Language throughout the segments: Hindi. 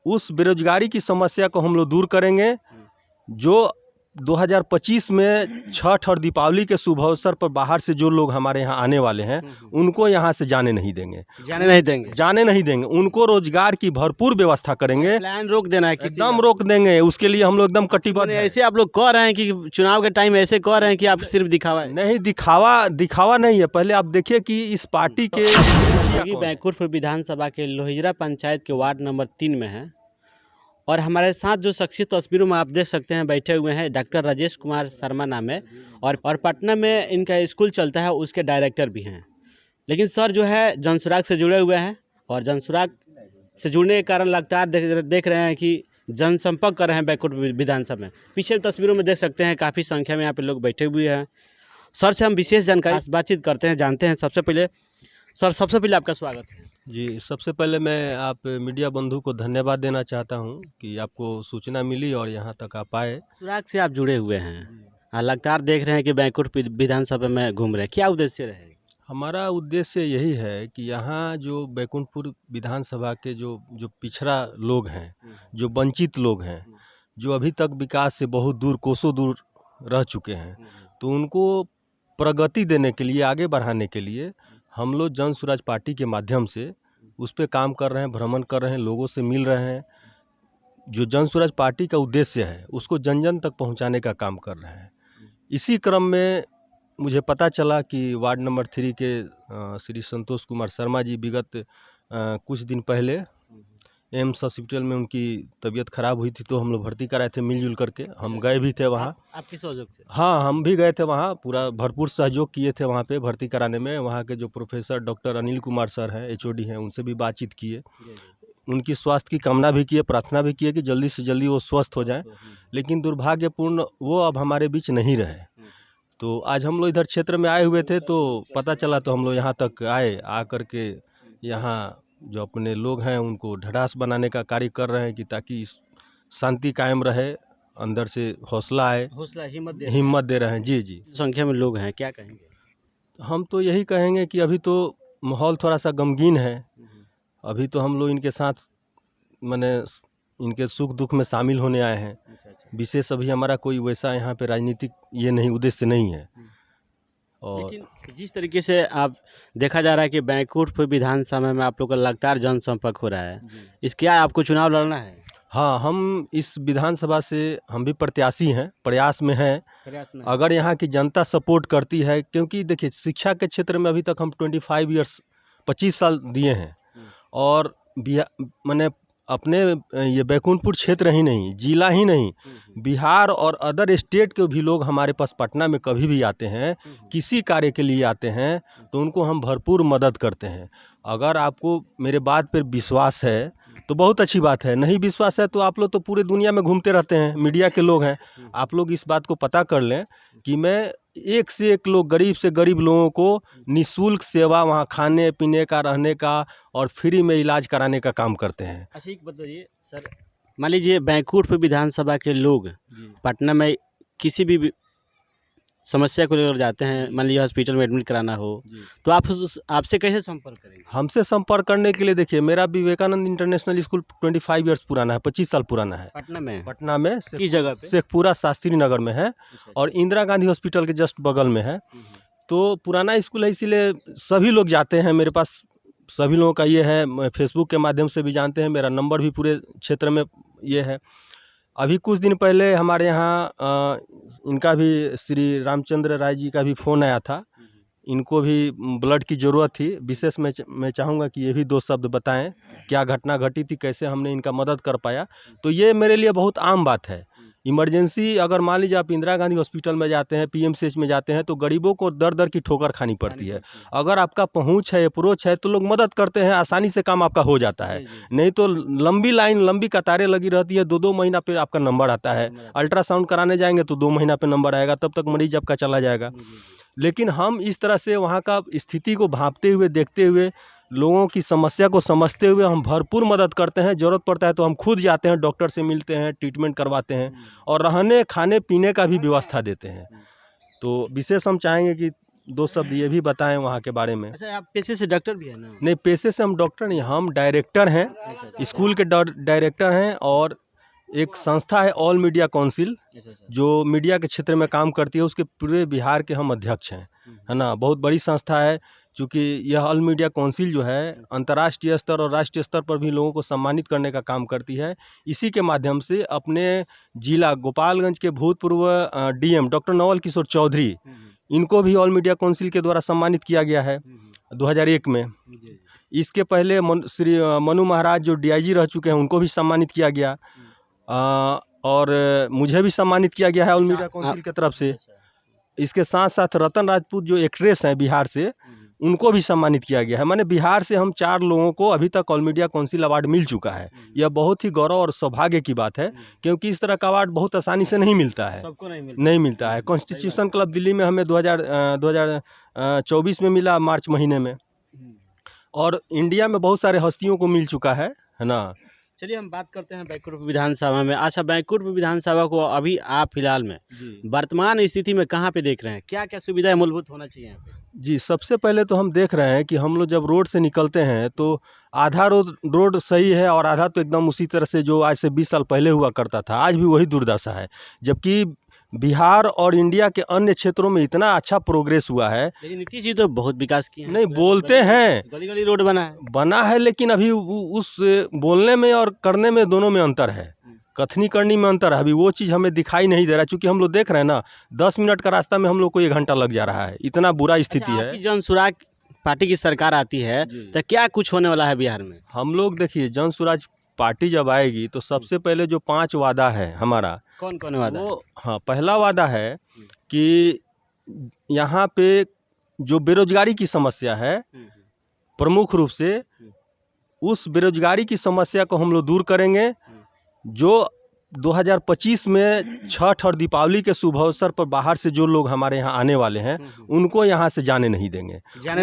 उस बेरोजगारी की समस्या को हम लोग दूर करेंगे। जो 2025 में छठ और दीपावली के शुभ अवसर पर बाहर से जो लोग हमारे यहाँ आने वाले हैं, उनको यहाँ से जाने नहीं देंगे, जाने नहीं देंगे। उनको रोजगार की भरपूर व्यवस्था करेंगे। प्लान रोक देना है, एकदम रोक देंगे। उसके लिए हम लोग एकदम कटिबद्ध हैं। ऐसे आप लोग कह रहे हैं कि चुनाव के टाइम ऐसे कह रहे हैं कि आप सिर्फ दिखावा है। नहीं, दिखावा नहीं है। पहले आप देखिए कि इस पार्टी के बैंकुठपुर विधानसभा के लोहिजरा पंचायत के वार्ड नंबर 3 में है और हमारे साथ जो शख्सियत तस्वीरों में आप देख सकते हैं बैठे हुए हैं, डॉक्टर राजेश कुमार शर्मा नाम है और पटना में इनका स्कूल चलता है, उसके डायरेक्टर भी हैं। लेकिन सर जो है जनसुराग से जुड़े हुए हैं और जनसुराग से जुड़ने के कारण लगातार देख रहे हैं कि जनसंपर्क कर रहे हैं बैंकुठपुर विधानसभा में। पीछे तस्वीरों में देख सकते हैं काफ़ी संख्या में यहाँ पे लोग बैठे हुए हैं। सर से हम विशेष जानकारी बातचीत करते हैं, जानते हैं। सबसे पहले आपका स्वागत है जी। सबसे पहले मैं आप मीडिया बंधु को धन्यवाद देना चाहता हूं कि आपको सूचना मिली और यहां तक आप आए। सुराग से आप जुड़े हुए हैं, लगातार देख रहे हैं कि बैंकुठपुर विधानसभा में घूम रहे हैं, क्या उद्देश्य रहे? हमारा उद्देश्य यही है कि यहाँ जो बैंकुठपुर विधानसभा के जो पिछड़ा लोग हैं, जो वंचित लोग हैं, जो अभी तक विकास से बहुत दूर, कोसों दूर रह चुके हैं, तो उनको प्रगति देने के लिए, आगे बढ़ाने के लिए हम लोग जन स्वराज पार्टी के माध्यम से उस पर काम कर रहे हैं, भ्रमण कर रहे हैं, लोगों से मिल रहे हैं। जो जन स्वराज पार्टी का उद्देश्य है उसको जन जन तक पहुंचाने का काम कर रहे हैं। इसी क्रम में मुझे पता चला कि वार्ड नंबर 3 के श्री संतोष कुमार शर्मा जी विगत कुछ दिन पहले एम्स हॉस्पिटल में उनकी तबीयत खराब हुई थी, तो हम लोग भर्ती कराए थे मिलजुल करके। हम गए भी थे वहाँ। आपके सहयोग से? हाँ, हम भी गए थे वहाँ, पूरा भरपूर सहयोग किए थे वहाँ पे भर्ती कराने में। वहाँ के जो professor doctor Anil Kumar sir हैं, HOD हैं, उनसे भी बातचीत किए, उनकी स्वास्थ्य की कामना भी किए, प्रार्थना भी किए कि जल्दी से जल्दी वो स्वस्थ हो जाएं। लेकिन दुर्भाग्यपूर्ण वो अब हमारे बीच नहीं रहे। तो आज हम लोग इधर क्षेत्र में आए हुए थे, तो पता चला, तो हम लोग यहाँ तक आए। आ करके यहाँ जो अपने लोग हैं उनको ढाढ़स बनाने का कार्य कर रहे हैं कि ताकि शांति कायम रहे, अंदर से हौसला आए, हिम्मत दे रहे हैं। जी। संख्या में लोग हैं, क्या कहेंगे? हम तो यही कहेंगे कि अभी तो माहौल थोड़ा सा गमगीन है। अभी तो हम लोग इनके साथ माने इनके सुख दुख में शामिल होने आए हैं। विशेष अभी हमारा कोई वैसा यहाँ पे राजनीतिक ये नहीं, उद्देश्य नहीं है। और लेकिन जिस तरीके से आप देखा जा रहा है कि बैंकुठपुर विधानसभा में आप लोग का लगातार जनसंपर्क हो रहा है, इसके आपको चुनाव लड़ना है? हाँ, हम इस विधानसभा से हम भी प्रत्याशी हैं, प्रयास में हैं। अगर यहाँ की जनता सपोर्ट करती है, क्योंकि देखिए शिक्षा के क्षेत्र में अभी तक हम 25 साल दिए हैं और मैंने अपने ये बैंकुठपुर क्षेत्र ही नहीं, जिला ही नहीं, बिहार और अदर स्टेट के भी लोग हमारे पास पटना में कभी भी आते हैं, किसी कार्य के लिए आते हैं, तो उनको हम भरपूर मदद करते हैं। अगर आपको मेरे बात पर विश्वास है तो बहुत अच्छी बात है, नहीं विश्वास है तो आप लोग तो पूरे दुनिया में घूमते रहते हैं, मीडिया के लोग हैं, आप लोग इस बात को पता कर लें कि मैं एक से एक लोग, गरीब से गरीब लोगों को निःशुल्क सेवा, वहाँ खाने पीने का, रहने का और फ्री में इलाज कराने का काम करते हैं। अच्छा, एक बताइए सर, मान लीजिए बैंकुठपुर विधानसभा के लोग पटना में किसी भी समस्या को लेकर जाते हैं, मान लीजिए हॉस्पिटल में एडमिट कराना हो, तो आप आपसे कैसे संपर्क करेंगे? हमसे संपर्क करने के लिए देखिए, मेरा विवेकानंद इंटरनेशनल स्कूल 25 ईयर्स पुराना है, 25 साल पुराना है। पटना में किस जगह पे? शेखपुरा शास्त्री नगर में है और इंदिरा गांधी हॉस्पिटल के जस्ट बगल में है। तो पुराना स्कूल है, इसीलिए सभी लोग जाते हैं। मेरे पास सभी लोगों का ये है, फेसबुक के माध्यम से भी जानते हैं, मेरा नंबर भी पूरे क्षेत्र में ये है। अभी कुछ दिन पहले हमारे यहाँ इनका भी, श्री रामचंद्र राय जी का भी फ़ोन आया था। इनको भी ब्लड की ज़रूरत थी। विशेष मैं चाहूँगा कि ये भी 2 शब्द बताएं, क्या घटना घटी थी, कैसे हमने इनका मदद कर पाया। तो ये मेरे लिए बहुत आम बात है। इमरजेंसी अगर मान लीजिए आप इंदिरा गांधी हॉस्पिटल में जाते हैं, PMCH में जाते हैं, तो गरीबों को दर दर की ठोकर खानी पड़ती है। अगर आपका पहुंच है, अप्रोच है, तो लोग मदद करते हैं, आसानी से काम आपका हो जाता है। नहीं तो लंबी लाइन, लंबी कतारें लगी रहती है, 2-2 महीना पे आपका नंबर आता है। अल्ट्रासाउंड कराने जाएंगे तो 2 महीना पे नंबर आएगा, तब तक मरीज आपका चला जाएगा। लेकिन हम इस तरह से वहाँ का स्थिति को भांपते हुए, देखते हुए, लोगों की समस्या को समझते हुए हम भरपूर मदद करते हैं। ज़रूरत पड़ता है तो हम खुद जाते हैं, डॉक्टर से मिलते हैं, ट्रीटमेंट करवाते हैं और रहने खाने पीने का भी व्यवस्था देते हैं। तो विशेष हम चाहेंगे कि दो शब्द ये भी बताएं वहाँ के बारे में। अच्छा, आप पेशे से डॉक्टर भी है ना? नहीं, पेशे से हम डॉक्टर नहीं, हम डायरेक्टर हैं, अच्छा, स्कूल के डायरेक्टर हैं, और एक संस्था है ऑल मीडिया काउंसिल अच्छा, अच्छा। जो मीडिया के क्षेत्र में काम करती है, उसके पूरे बिहार के हम अध्यक्ष हैं, है ना। बहुत बड़ी संस्था है, चूँकि यह ऑल मीडिया काउंसिल जो है अंतर्राष्ट्रीय स्तर और राष्ट्रीय स्तर पर भी लोगों को सम्मानित करने का काम करती है। इसी के माध्यम से अपने जिला गोपालगंज के भूतपूर्व डीएम डॉक्टर नवल किशोर चौधरी, इनको भी ऑल मीडिया काउंसिल के द्वारा सम्मानित किया गया है 2001 में। इसके पहले श्री मनु महाराज जो डीआईजी रह चुके हैं, उनको भी सम्मानित किया गया, और मुझे भी सम्मानित किया गया है ऑल मीडिया काउंसिल की तरफ से। इसके साथ साथ रतन राजपूत जो एक्ट्रेस हैं बिहार से, उनको भी सम्मानित किया गया है। माने बिहार से हम 4 लोगों को अभी तक ऑल मीडिया काउंसिल अवार्ड मिल चुका है। यह बहुत ही गौरव और सौभाग्य की बात है, क्योंकि इस तरह का अवार्ड बहुत आसानी से नहीं मिलता है, सबको नहीं मिलता है। कॉन्स्टिट्यूशन क्लब दिल्ली में हमें 2024 में मिला, मार्च महीने में, और इंडिया में बहुत सारे हस्तियों को मिल चुका है ना। चलिए हम बात करते हैं बैकुंठ विधानसभा में। अच्छा, बैकुंठ विधानसभा को अभी आप फिलहाल में वर्तमान स्थिति में कहाँ पे देख रहे हैं? क्या क्या सुविधाएं मूलभूत होना चाहिए यहाँ पे? जी, सबसे पहले तो हम देख रहे हैं कि हम लोग जब रोड से निकलते हैं तो आधा रोड सही है, और आधा तो एकदम उसी तरह से जो आज से 20 साल पहले हुआ करता था, आज भी वही दुर्दशा है। जबकि बिहार और इंडिया के अन्य क्षेत्रों में इतना अच्छा प्रोग्रेस हुआ है। लेकिन नीतीश जी तो बहुत विकास किए हैं। नहीं, बोलते हैं गली गली रोड बना है, लेकिन अभी उस बोलने में और करने में दोनों में अंतर है, कथनी करनी में अंतर है। अभी वो चीज़ हमें दिखाई नहीं दे रहा, क्योंकि हम लोग देख रहे हैं ना, 10 मिनट का रास्ता में हम लोग को 1 घंटा लग जा रहा है, इतना बुरा स्थिति है। जनसुराज पार्टी की सरकार आती है तो क्या कुछ होने वाला है बिहार में? हम लोग देखिए, जनसुराज पार्टी जब आएगी तो सबसे पहले जो 5 वादा है हमारा, कौन कौन वादा? वो हाँ, पहला वादा है कि यहाँ पे जो बेरोजगारी की समस्या है, प्रमुख रूप से उस बेरोजगारी की समस्या को हम लोग दूर करेंगे। जो 2025 में छठ और दीपावली के शुभ अवसर पर बाहर से जो लोग हमारे यहाँ आने वाले हैं, उनको यहाँ से जाने नहीं देंगे, जाने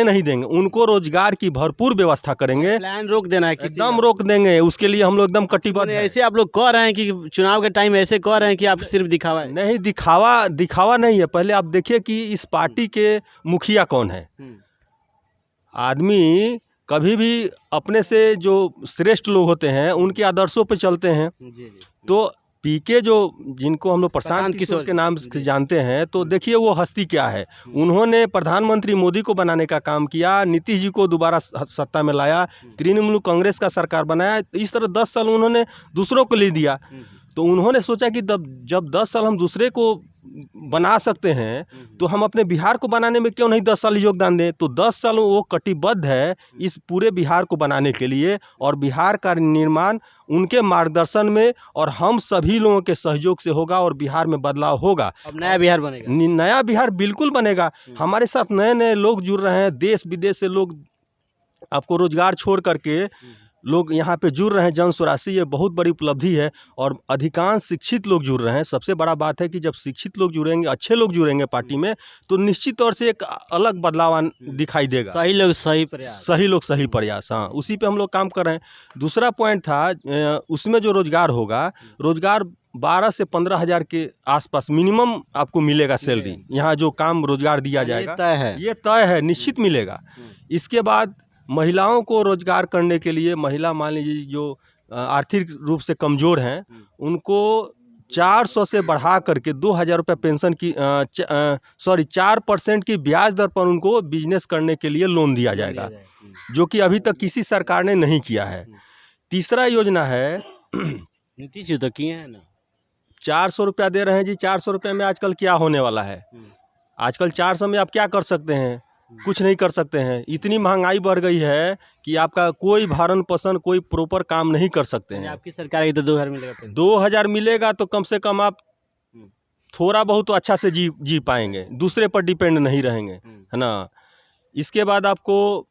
नहीं देंगे। उनको रोजगार की भरपूर व्यवस्था करेंगे। प्लान रोक देना है, एकदम रोक देंगे, उसके लिए हम लोग एकदम कटिबद्ध हैं। ऐसे आप लोग कह रहे हैं कि चुनाव के टाइम ऐसे कह रहे हैं कि आप सिर्फ दिखावा है। नहीं, दिखावा नहीं है। पहले आप देखिए कि इस पार्टी के मुखिया कौन है। आदमी कभी भी अपने से जो श्रेष्ठ लोग होते हैं उनके आदर्शों पे चलते हैं। तो पीके जो जिनको हम लोग प्रशांत किशोर के नाम से जानते हैं, तो देखिए वो हस्ती क्या है। उन्होंने प्रधानमंत्री मोदी को बनाने का काम किया, नीतीश जी को दोबारा सत्ता में लाया, तृणमूल कांग्रेस का सरकार बनाया। इस तरह 10 साल उन्होंने दूसरों को ले दिया। तो उन्होंने सोचा कि जब 10 साल हम दूसरे को बना सकते हैं, तो हम अपने बिहार को बनाने में क्यों नहीं 10 साल योगदान दें। तो 10 साल वो कटिबद्ध है इस पूरे बिहार को बनाने के लिए, और बिहार का निर्माण उनके मार्गदर्शन में और हम सभी लोगों के सहयोग से होगा, और बिहार में बदलाव होगा। अब नया बिहार बनेगा, नया बिहार बिल्कुल बनेगा। हमारे साथ नए नए लोग जुड़ रहे हैं, देश विदेश से लोग, आपको रोजगार छोड़ करके लोग यहाँ पे जुड़ रहे हैं जनसुराज से। ये बहुत बड़ी उपलब्धि है, और अधिकांश शिक्षित लोग जुड़ रहे हैं। सबसे बड़ा बात है कि जब शिक्षित लोग जुड़ेंगे, अच्छे लोग जुड़ेंगे पार्टी में, तो निश्चित तौर से एक अलग बदलाव दिखाई देगा। सही लोग सही प्रयास, सही लोग सही प्रयास, हाँ, उसी पे हम लोग काम कर रहे हैं। दूसरा पॉइंट था, उसमें जो रोजगार होगा, रोजगार 12 से 15 हज़ार के आसपास मिनिमम आपको मिलेगा सैलरी। यहाँ जो काम रोजगार दिया जाएगा ये तय है, निश्चित मिलेगा। इसके बाद महिलाओं को रोजगार करने के लिए, महिला मान लीजिए जो आर्थिक रूप से कमज़ोर हैं, उनको 400 से बढ़ा करके 2000 रुपये पेंशन की 4% की ब्याज दर पर उनको बिजनेस करने के लिए लोन दिया जाएगा, जो कि अभी तक किसी सरकार ने नहीं किया है। तीसरा योजना है, नीतीश जी तो किए हैं ना, 400 रुपया दे रहे हैं जी। 400 रुपये में आजकल क्या होने वाला है? आजकल 400 में आप क्या कर सकते हैं? कुछ नहीं कर सकते हैं। इतनी महंगाई बढ़ गई है कि आपका कोई भरण पोषण, कोई प्रॉपर काम नहीं कर सकते हैं। आपकी सरकार तो 2000 मिलेगा। 2000 मिलेगा तो कम से कम आप थोड़ा बहुत तो अच्छा से जी पाएंगे, दूसरे पर डिपेंड नहीं रहेंगे, है ना। इसके बाद आपको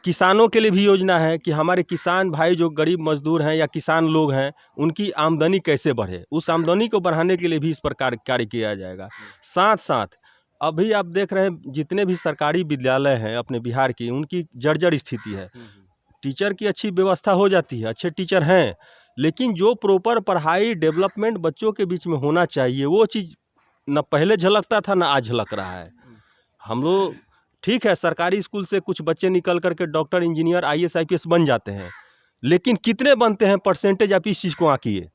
किसानों के लिए भी योजना है कि हमारे किसान भाई जो गरीब मजदूर हैं या किसान लोग हैं, उनकी आमदनी कैसे बढ़े, उस आमदनी को बढ़ाने के लिए भी इस पर कार्य किया जाएगा। साथ साथ अभी आप देख रहे हैं जितने भी सरकारी विद्यालय हैं अपने बिहार की, उनकी जर्जर स्थिति है। टीचर की अच्छी व्यवस्था हो जाती है, अच्छे टीचर हैं, लेकिन जो प्रॉपर पढ़ाई डेवलपमेंट बच्चों के बीच में होना चाहिए, वो चीज़ न पहले झलकता था न आज झलक रहा है। हम लोग ठीक है, सरकारी स्कूल से कुछ बच्चे निकल करके डॉक्टर, इंजीनियर, IAS IPS बन जाते हैं, लेकिन कितने बनते हैं परसेंटेज आप इस चीज़ को आंकिए।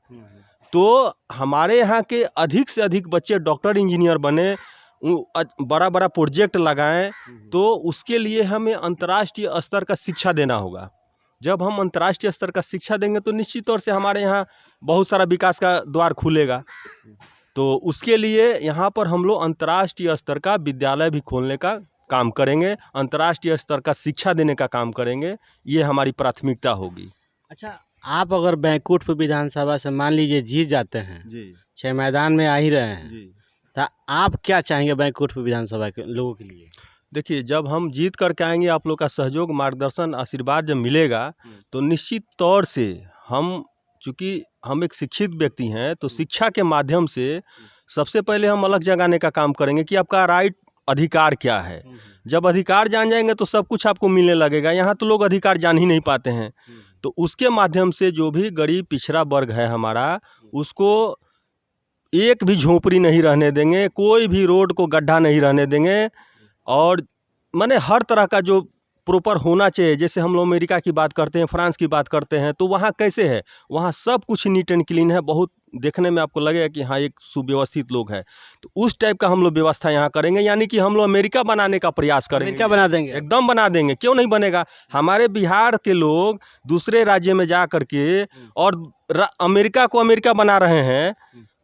तो हमारे यहाँ के अधिक से अधिक बच्चे डॉक्टर, इंजीनियर बने, बड़ा बड़ा प्रोजेक्ट लगाएं, तो उसके लिए हमें अंतर्राष्ट्रीय स्तर का शिक्षा देना होगा। जब हम अंतर्राष्ट्रीय स्तर का शिक्षा देंगे तो निश्चित तौर से हमारे यहाँ बहुत सारा विकास का द्वार खुलेगा। तो उसके लिए यहाँ पर हम लोग अंतर्राष्ट्रीय स्तर का विद्यालय भी खोलने का काम करेंगे, अंतर्राष्ट्रीय स्तर का शिक्षा देने का काम करेंगे, ये हमारी प्राथमिकता होगी। अच्छा, आप अगर बैंकुठपुर विधानसभा से मान लीजिए जीत जाते हैं जी 6 मैदान में आ ही रहे हैं, जी। तो आप क्या चाहेंगे बैंकुठपुर विधानसभा के लोगों के लिए? देखिए, जब हम जीत करके आएंगे, आप लोग का सहयोग, मार्गदर्शन, आशीर्वाद जब मिलेगा तो निश्चित तौर से हम, चूँकि हम एक शिक्षित व्यक्ति हैं, तो शिक्षा के माध्यम से सबसे पहले हम अलग जगाने का काम करेंगे कि आपका राइट, अधिकार क्या है। जब अधिकार जान जाएंगे तो सब कुछ आपको मिलने लगेगा। यहाँ तो लोग अधिकार जान ही नहीं पाते हैं। तो उसके माध्यम से जो भी गरीब पिछड़ा वर्ग है हमारा, उसको एक भी झोपड़ी नहीं रहने देंगे, कोई भी रोड को गड्ढा नहीं रहने देंगे, और माने हर तरह का जो प्रॉपर होना चाहिए। जैसे हम लोग अमेरिका की बात करते हैं, फ्रांस की बात करते हैं, तो वहाँ कैसे है, वहाँ सब कुछ नीट एंड क्लीन है, बहुत देखने में आपको लगेगा कि हाँ एक सुव्यवस्थित लोग है। तो उस टाइप का हम लोग व्यवस्था यहाँ करेंगे, यानी कि हम लोग अमेरिका बनाने का प्रयास करेंगे। क्या बना देंगे? एकदम बना देंगे, क्यों नहीं बनेगा। हमारे बिहार के लोग दूसरे राज्य में जा करके और अमेरिका को अमेरिका बना रहे हैं,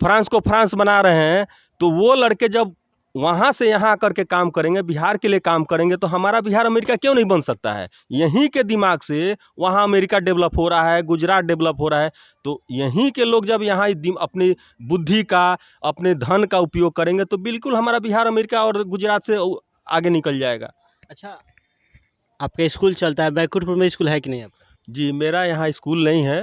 फ्रांस को फ्रांस बना रहे हैं। तो वो लड़के जब वहाँ से यहाँ आकर के काम करेंगे, बिहार के लिए काम करेंगे, तो हमारा बिहार अमेरिका क्यों नहीं बन सकता है। यहीं के दिमाग से वहाँ अमेरिका डेवलप हो रहा है, गुजरात डेवलप हो रहा है। तो यहीं के लोग जब यहाँ अपनी बुद्धि का, अपने धन का उपयोग करेंगे, तो बिल्कुल हमारा बिहार अमेरिका और गुजरात से आगे निकल जाएगा। अच्छा, आपका स्कूल चलता है बैंकुठपुर में, स्कूल है कि नहीं आपका? जी, मेरा यहाँ स्कूल नहीं है,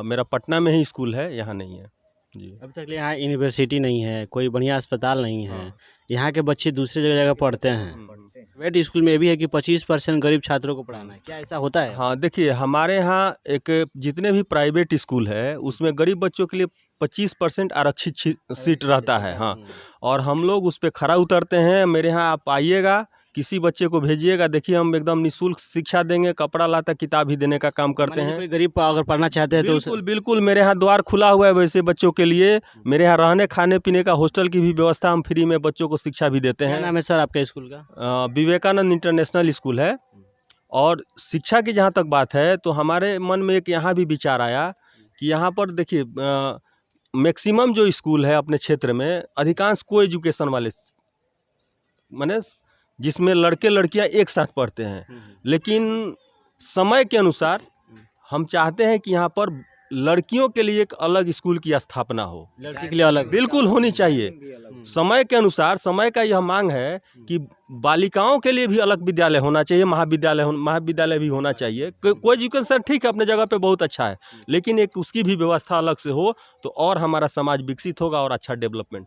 मेरा पटना में ही स्कूल है, यहाँ नहीं है जी। अभी तक यहाँ यूनिवर्सिटी नहीं है, कोई बढ़िया अस्पताल नहीं है, यहाँ के बच्चे दूसरी जगह पढ़ते हैं। प्राइवेट स्कूल में ये भी है कि 25% गरीब छात्रों को पढ़ाना है, क्या ऐसा होता है? हाँ, देखिए, हमारे यहाँ एक जितने भी प्राइवेट स्कूल है उसमें गरीब बच्चों के लिए 25% आरक्षित सीट रहता है। हाँ, और हम लोग उस पर खरा उतरते हैं। मेरे यहाँ आप आइएगा, किसी बच्चे को भेजिएगा, देखिए हम एकदम निःशुल्क शिक्षा देंगे, कपड़ा लाता किताब भी देने का काम करते हैं। कोई गरीब अगर पढ़ना चाहते हैं तो बिल्कुल मेरे यहाँ द्वार खुला हुआ है वैसे बच्चों के लिए। मेरे यहाँ रहने, खाने पीने का, हॉस्टल की भी व्यवस्था, हम फ्री में बच्चों को शिक्षा भी देते हैं। क्या नाम है सर आपके स्कूल का? विवेकानंद इंटरनेशनल स्कूल है। और शिक्षा की जहाँ तक बात है, तो हमारे मन में एक यहाँ भी विचार आया कि यहाँ पर देखिए, मैक्सिमम जो स्कूल है अपने क्षेत्र में, अधिकांश को एजुकेशन वाले, माने जिसमें लड़के लड़कियां एक साथ पढ़ते हैं, लेकिन समय के अनुसार हम चाहते हैं कि यहाँ पर लड़कियों के लिए एक अलग स्कूल की स्थापना हो। लड़की के लिए अलग बिल्कुल होनी चाहिए। समय के अनुसार, समय का यह मांग है कि बालिकाओं के लिए भी अलग विद्यालय होना चाहिए, महाविद्यालय भी होना चाहिए। कोई एजुकेशन ठीक है, अपने जगह पे बहुत अच्छा है, लेकिन एक उसकी भी व्यवस्था अलग से हो, तो और हमारा समाज विकसित होगा और अच्छा डेवलपमेंट